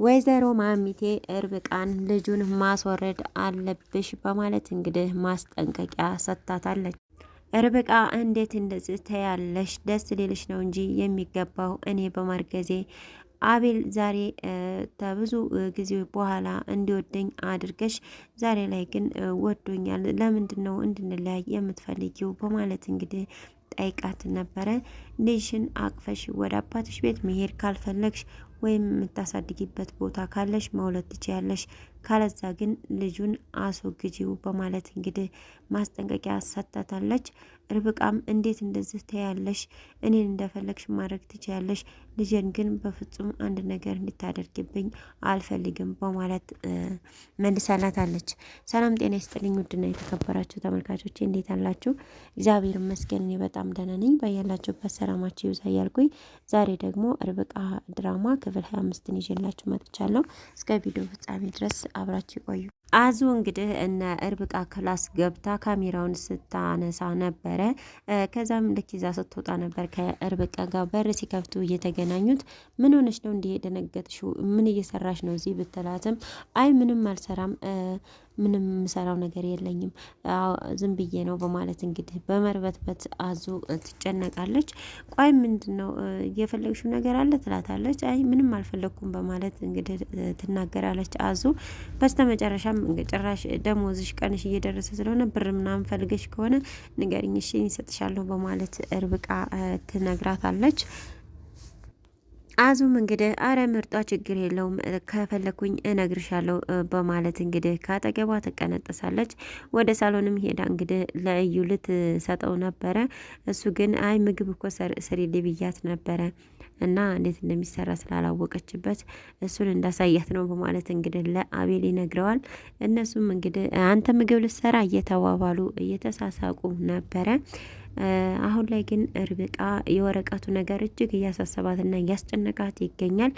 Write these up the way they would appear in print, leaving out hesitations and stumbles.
ወይዘሮ ማሚቴ ርብቃን ልጁን ማስወረድ አለብሽ በማለት እንግዲህ ማስጠንቀቂያ ሰጥታታለች። ርብቃ እንዴት እንደዚህ ተያለሽ? ደስ ሊልሽ ነው እንጂ የሚገባው እኔ በማርገዜ አቤል ዛሬ ከብዙ ጊዜ በኋላ እንዲወደኝ አድርገሽ ዛሬ ላይ ግን ወዶኛል። ለምንድን ነው እንድንለያይ የምትፈልጊው? በማለት እንግዲህ ጠይቃት ነበረ። ልጅሽን አቅፈሽ ወደ አባትሽ ቤት መሄድ ካልፈለግሽ ወይም የምታሳድጊበት ቦታ ካለሽ መውለድ ትችያለሽ፣ ካለዛ ግን ልጁን አስወግጂው በማለት እንግዲህ ማስጠንቀቂያ ሰጥታታለች። ርብቃም እንዴት እንደዚህ ትያለሽ? እኔን እንደፈለግሽ ማድረግ ትችያለሽ፣ ልጄን ግን በፍጹም አንድ ነገር እንድታደርግብኝ አልፈልግም በማለት መልሳላታለች። ሰላም ጤና ይስጥልኝ ውድና የተከበራችሁ ተመልካቾቼ እንዴት አላችሁ? እግዚአብሔር ይመስገን እኔ በጣም ደህና ነኝ። በያላችሁበት ሰላማችሁ ይብዛ እያልኩኝ ዛሬ ደግሞ ርብቃ ድራማ ክፍል 25ን ይዤላችሁ መጥቻለሁ። እስከ ቪዲዮ ፍጻሜ ድረስ አብራችሁ ይቆዩ። አዙ እንግዲህ እነ ርብቃ ክላስ ገብታ ካሜራውን ስታነሳ ነበረ። ከዛም ልክ ይዛ ስትወጣ ነበር ከርብቃ ጋር በር ሲከፍቱ እየተገናኙት። ምን ሆነሽ ነው እንዲህ የደነገጥሽው? ምን እየሰራሽ ነው እዚህ ብትላትም አይ ምንም አልሰራም፣ ምንም የምሰራው ነገር የለኝም፣ ዝም ብዬ ነው በማለት እንግዲህ በመርበትበት አዙ ትጨነቃለች። ቆይ ምንድን ነው እየፈለግሽው ነገር አለ ትላታለች። አይ ምንም አልፈለግኩም በማለት እንግዲህ ትናገራለች አዙ። በስተመጨረሻም ጭራሽ ደሞዝሽ ቀንሽ እየደረሰ ስለሆነ ብር ምናምን ፈልገሽ ከሆነ ንገሪኝ እሺ እሰጥሻለሁ በማለት ርብቃ ትነግራታለች። አዙም እንግዲህ አረ ምርጧ ችግር የለውም ከፈለኩኝ እነግርሻለሁ በማለት እንግዲህ ካጠገቧ ትቀነጥሳለች። ወደ ሳሎንም ሄዳ እንግዲህ ለእዩ ልትሰጠው ነበረ። እሱ ግን አይ ምግብ እኮ ስሪልኝ ብያት ነበረ እና እንዴት እንደሚሰራ ስላላወቀችበት እሱን እንዳሳያት ነው በማለት እንግዲህ ለአቤል ይነግረዋል። እነሱም እንግዲህ አንተ ምግብ ልትሰራ እየተባባሉ እየተሳሳቁ ነበረ። አሁን ላይ ግን ርብቃ የወረቀቱ ነገር እጅግ እያሳሰባትና እያስጨነቃት ይገኛል።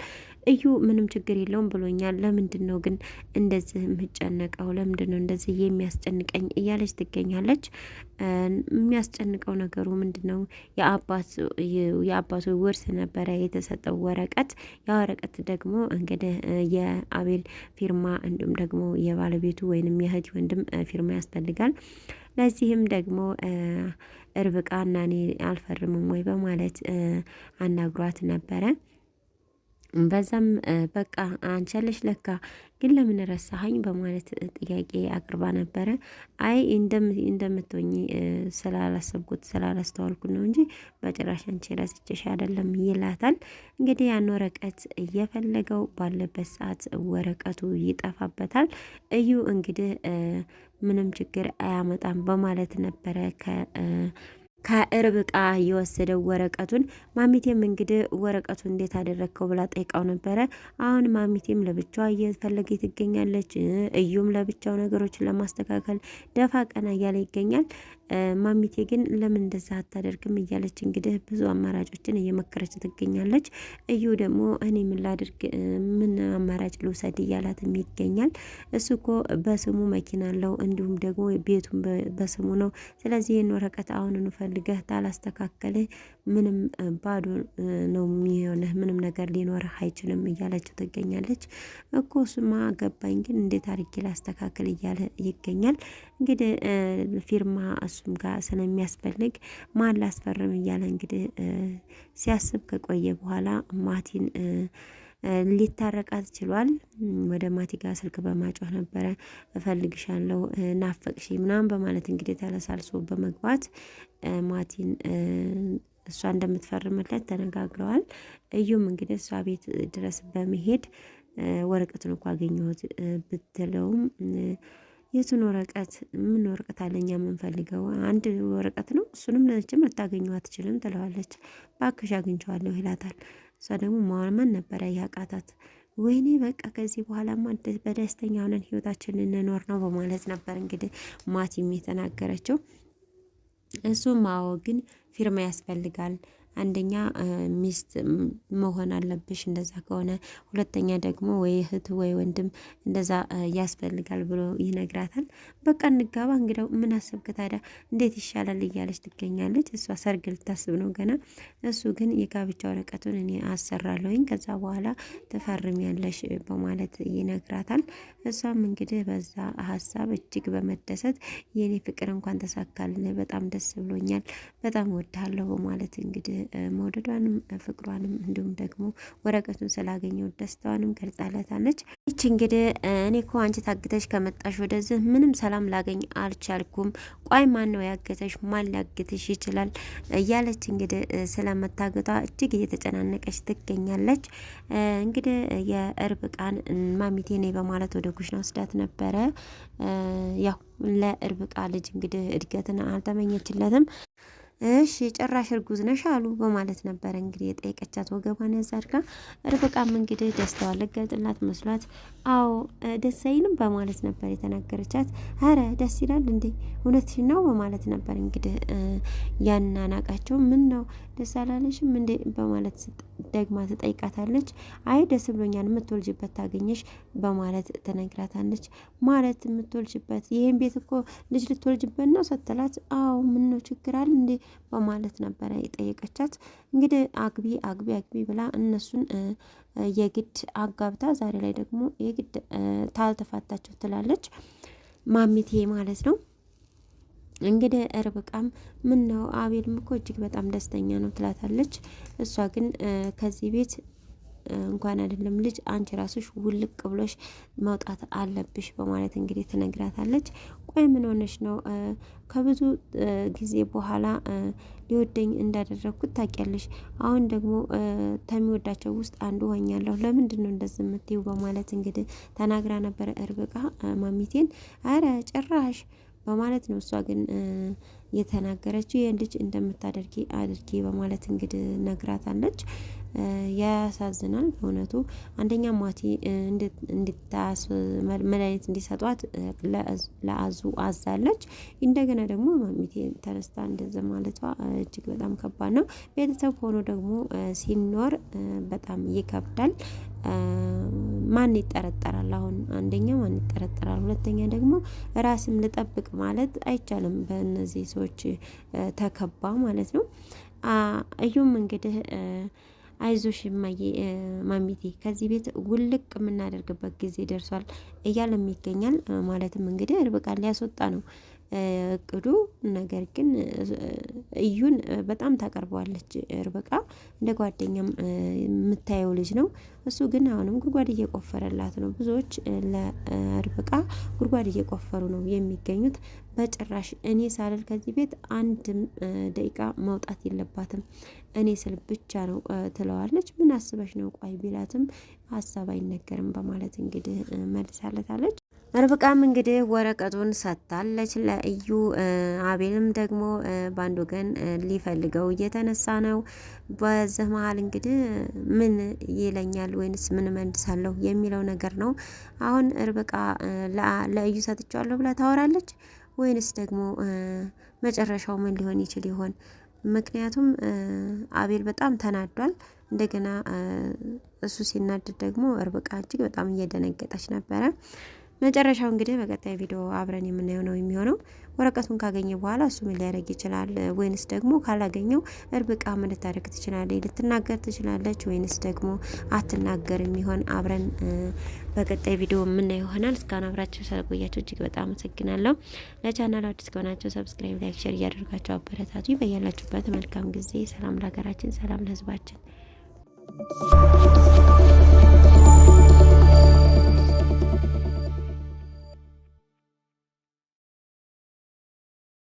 እዩ ምንም ችግር የለውም ብሎኛል፣ ለምንድን ነው ግን እንደዚህ የምጨነቀው? ለምንድን ነው እንደዚህ የሚያስጨንቀኝ? እያለች ትገኛለች። የሚያስጨንቀው ነገሩ ምንድን ነው? የአባቱ ውርስ ነበረ የተሰጠው ወረቀት። ያ ወረቀት ደግሞ እንግዲህ የአቤል ፊርማ እንዲሁም ደግሞ የባለቤቱ ወይንም የእህት ወንድም ፊርማ ያስፈልጋል። ለዚህም ደግሞ ርብቃ እና እኔ አልፈርምም ወይ በማለት አናግሯት ነበረ። በዛም በቃ አንቻለሽ ለካ ግን ለምን ረሳኸኝ በማለት ጥያቄ አቅርባ ነበረ። አይ እንደምትሆኚ ስላላሰብኩት ስላላስተዋልኩት ነው እንጂ በጭራሽ አንቺ ረስቼሽ አይደለም ይላታል። እንግዲህ ያን ወረቀት እየፈለገው ባለበት ሰዓት ወረቀቱ ይጠፋበታል። እዩ እንግዲህ ምንም ችግር አያመጣም በማለት ነበረ ከርብቃ የወሰደው ወረቀቱን። ማሚቴም እንግዲህ ወረቀቱ እንዴት አደረግከው ብላ ጠይቃው ነበረ። አሁን ማሚቴም ለብቻዋ እየፈለገ ትገኛለች። እዩም ለብቻው ነገሮችን ለማስተካከል ደፋ ቀና እያለ ይገኛል። ማሚቴ ግን ለምን እንደዛ አታደርግም እያለች እንግዲህ ብዙ አማራጮችን እየመከረች ትገኛለች። እዩ ደግሞ እኔ ምን ላድርግ፣ ምን አማራጭ ልውሰድ እያላትም ይገኛል። እሱ እኮ በስሙ መኪና አለው እንዲሁም ደግሞ ቤቱን በስሙ ነው። ስለዚህ ይህን ወረቀት አሁን ፈልገህ ታላስተካከልህ ምንም ባዶ ነው የሚሆንህ፣ ምንም ነገር ሊኖርህ አይችልም እያለችው ትገኛለች። እኮ እሱማ ገባኝ፣ ግን እንዴት አድርጌ ላስተካከል እያለ ይገኛል። እንግዲህ ፊርማ እሱም ጋር ስለሚያስፈልግ ማን ላስፈርም እያለ እንግዲህ ሲያስብ ከቆየ በኋላ ማቲን ሊታረቃት ችሏል። ወደ ማቲ ጋር ስልክ በማጮህ ነበረ እፈልግሻለሁ፣ ናፈቅሽ ምናምን በማለት እንግዲህ ተለሳልሶ በመግባት ማቲን እሷ እንደምትፈርምለት ተነጋግረዋል። እዩም እንግዲህ እሷ ቤት ድረስ በመሄድ ወረቀቱን እኮ አገኘሁት ብትለውም የቱን ወረቀት? ምን ወረቀት አለኛ የምንፈልገው አንድ ወረቀት ነው፣ እሱንም ለችም ልታገኘው አትችልም ትለዋለች። ባክሽ አግኝቼዋለሁ ይላታል። እሷ ደግሞ ማመን ነበረ ያቃታት። ወይኔ በቃ ከዚህ በኋላማ በደስተኛ ሆነን ህይወታችንን እንኖር ነው በማለት ነበር እንግዲህ ማቲም የተናገረችው። እሱም አዎ ግን ፊርማ ያስፈልጋል፣ አንደኛ ሚስት መሆን አለብሽ እንደዛ ከሆነ፣ ሁለተኛ ደግሞ ወይ እህት ወይ ወንድም እንደዛ ያስፈልጋል ብሎ ይነግራታል። በቃ እንጋባ እንግዳው ምን አሰብክ ታዲያ እንዴት ይሻላል እያለች ትገኛለች። እሷ ሰርግ ልታስብ ነው ገና። እሱ ግን የጋብቻ ወረቀቱን እኔ አሰራለሁኝ ከዛ በኋላ ትፈርሚያለሽ በማለት ይነግራታል። እሷም እንግዲህ በዛ ሀሳብ እጅግ በመደሰት የኔ ፍቅር እንኳን ተሳካልን፣ በጣም ደስ ብሎኛል፣ በጣም ወድሃለሁ በማለት እንግዲህ መውደዷንም ፍቅሯንም እንዲሁም ደግሞ ወረቀቱን ስላገኘው ደስታዋንም ገልጻለታለች። ይች እንግዲህ እኔ እኮ አንቺ ታግተሽ ከመጣሽ ወደዚህ ምንም ሰላም ላገኝ አልቻልኩም። ቆይ ማን ነው ያገተሽ? ማን ሊያግትሽ ይችላል? እያለች እንግዲህ ስለመታገቷ እጅግ እየተጨናነቀች ትገኛለች። እንግዲህ የእርብቃን ማሚቴ ነኝ በማለት ወደ ኩሽና ወስዳት ነበረ። ያው ለእርብቃ ልጅ እንግዲህ እድገትን አልተመኘችለትም። እሺ ጭራሽ እርጉዝ ነሽ አሉ በማለት ነበረ እንግዲህ የጠየቀቻት ወገቧን ያዛድጋ። ርብቃም እንግዲህ ደስታዋን ልገልጽላት መስሏት አዎ ደስ አይልም በማለት ነበር የተናገረቻት። አረ ደስ ይላል እንዴ እውነትሽ ነው በማለት ነበር እንግዲህ ያናናቃቸው። ምን ነው ደስ አላለሽም እንዴ በማለት ደግማ ትጠይቃታለች። አይ ደስ ብሎኛል የምትወልጅበት ታገኘሽ በማለት ትነግራታለች። ማለት የምትወልጅበት ይሄን ቤት እኮ ልጅ ልትወልጅበት ነው ስትላት፣ አዎ ምን ነው ችግር አለ እንዴ በማለት ነበረ የጠየቀቻት። እንግዲህ አግቢ አግቢ አግቢ ብላ እነሱን የግድ አጋብታ ዛሬ ላይ ደግሞ የግድ ታልተፋታቸው ትላለች ማሚቴ ማለት ነው። እንግዲህ ርብቃም ምን ነው አቤልም እኮ እጅግ በጣም ደስተኛ ነው ትላታለች። እሷ ግን ከዚህ ቤት እንኳን አይደለም ልጅ አንቺ ራስሽ ውልቅ ብሎሽ መውጣት አለብሽ በማለት እንግዲህ ትነግራታለች። ቆይ ምን ሆነሽ ነው? ከብዙ ጊዜ በኋላ ሊወደኝ እንዳደረግኩት ታውቂያለሽ። አሁን ደግሞ ከሚወዳቸው ውስጥ አንዱ ሆኛለሁ። ለምንድን ነው እንደዚህ የምትይው? በማለት እንግዲህ ተናግራ ነበረ ርብቃ ማሚቴን። አረ ጭራሽ በማለት ነው እሷ ግን የተናገረችው። ይህን ልጅ እንደምታደርጊ አድርጊ በማለት እንግዲህ ነግራታለች። ያሳዝናል በእውነቱ። አንደኛ ማቲ እንድታስ መድኃኒት እንዲሰጧት ለአዙ አዛለች። እንደገና ደግሞ ማሚቴ ተነስታ እንደዛ ማለቷ እጅግ በጣም ከባድ ነው። ቤተሰብ ሆኖ ደግሞ ሲኖር በጣም ይከብዳል። ማን ይጠረጠራል? አሁን አንደኛ ማን ይጠረጠራል? ሁለተኛ ደግሞ ራስም ልጠብቅ ማለት አይቻልም። በእነዚህ ሰዎች ተከባ ማለት ነው። እዩም እንግዲህ አይዞሽ እማዬ ማሚቴ ከዚህ ቤት ውልቅ የምናደርግበት ጊዜ ደርሷል እያለም ይገኛል። ማለትም እንግዲህ ርብቃን ሊያስወጣ ነው እቅዱ። ነገር ግን እዩን በጣም ታቀርበዋለች ርብቃ፣ እንደ ጓደኛም የምታየው ልጅ ነው። እሱ ግን አሁንም ጉድጓድ እየቆፈረላት ነው። ብዙዎች ለርብቃ ጉድጓድ እየቆፈሩ ነው የሚገኙት። በጭራሽ እኔ ሳልል ከዚህ ቤት አንድም ደቂቃ መውጣት የለባትም እኔ ስል ብቻ ነው ትለዋለች። ምን አስበሽ ነው ቆይ ቢላትም ሀሳብ አይነገርም በማለት እንግዲህ መልሳለታለች። ርብቃም እንግዲህ ወረቀቱን ሰጥታለች ለእዩ። አቤልም ደግሞ በአንድ ወገን ሊፈልገው እየተነሳ ነው። በዚህ መሀል እንግዲህ ምን ይለኛል ወይንስ ምን መልሳለሁ የሚለው ነገር ነው። አሁን ርብቃ ለእዩ ሰጥቻለሁ ብላ ታወራለች ወይንስ ደግሞ መጨረሻው ምን ሊሆን ይችል ይሆን? ምክንያቱም አቤል በጣም ተናዷል። እንደገና እሱ ሲናደድ ደግሞ ርብቃ እጅግ በጣም እየደነገጠች ነበረ። መጨረሻው እንግዲህ በቀጣይ ቪዲዮ አብረን የምናየው ነው የሚሆነው። ወረቀቱን ካገኘ በኋላ እሱ ምን ሊያደርግ ይችላል? ወይንስ ደግሞ ካላገኘው ርብቃ ምን ልታደርግ ትችላለች? ልትናገር ትችላለች ወይንስ ደግሞ አትናገር የሚሆን አብረን በቀጣይ ቪዲዮ የምናየው ይሆናል። እስካሁን አብራችሁ ስለቆያችሁ እጅግ በጣም አመሰግናለሁ። ለቻናሉ አዲስ ከሆናችሁ ሰብስክራይብ፣ ላይክ፣ ሼር እያደረጋችሁ አበረታቱ። በያላችሁበት መልካም ጊዜ። ሰላም ለሀገራችን፣ ሰላም ለሕዝባችን።